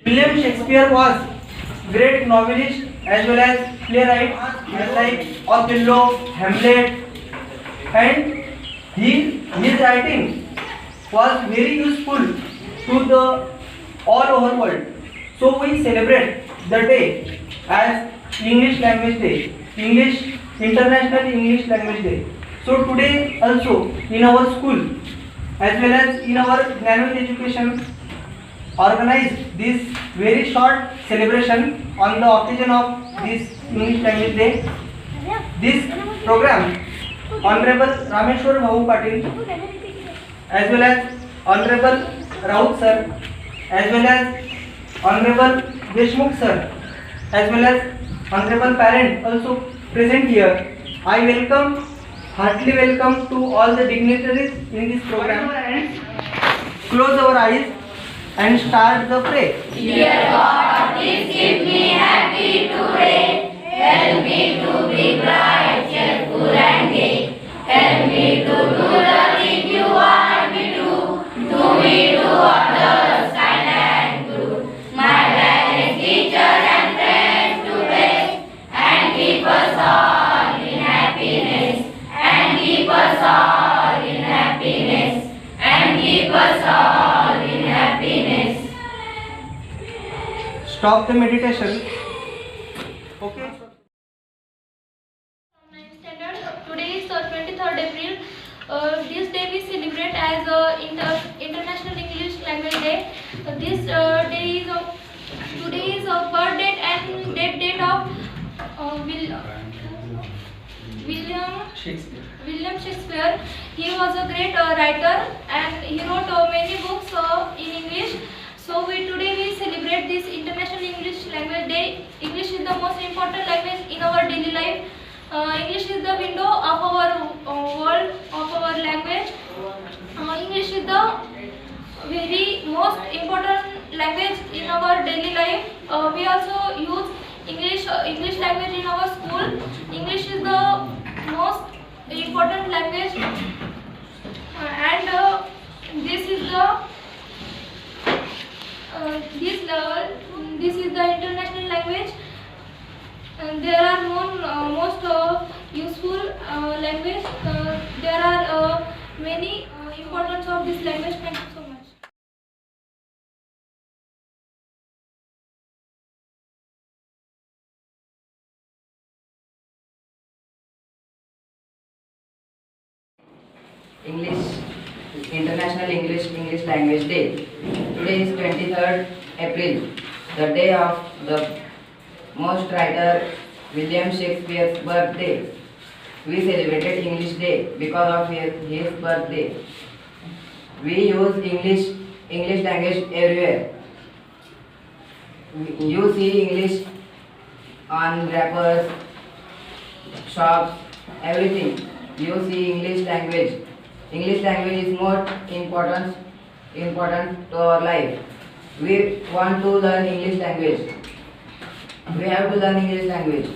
William Shakespeare was great novelist as well as playwright like Othello, Hamlet, and his writing was very useful to the all over world. So we celebrate the day as English Language Day, International English Language Day. So today also in our school as well as in our language education organize this very short celebration on the occasion of this English Language Day. This program Honorable Rameshwar Bhavu Patil as well as Honorable Raut sir as well as Honorable Deshmukh sir as well as Honorable parent also present here. I welcome, heartily welcome to all the dignitaries in this program. Close our eyes and start the prayer. Dear God, please keep me happy today. Help me to be bright, cheerful and gay. Help me to do the thing you want me to. Do me to others, kind and good. My parents, teachers and friends to bless. And keep us all in happiness. And keep us all in happiness. And keep us all in happiness. Stop the meditation. Okay. Ninth standard. Today is 23rd April. This day we celebrate as International English Language Day. This day is today is a birth date and date of William Shakespeare. He was a great writer and he wrote many books in English. So today we celebrate this International English Language Day. English is the most important language in our daily life. English is the window of our world, of our language. English is the very most important language in our daily life. We also use English language in our school. English is the most important language, and this is the this is the international language. And there are most useful language. There are many importance of this language. Thank you so much. International English Language Day. Today is 23rd April, the day of the most writer William Shakespeare's birthday. We celebrated English Day because of his birthday. We use English language everywhere. You see English on wrappers, shops, everything. You see English language. English language is more important to our life. We want to learn English language. We have to learn English language.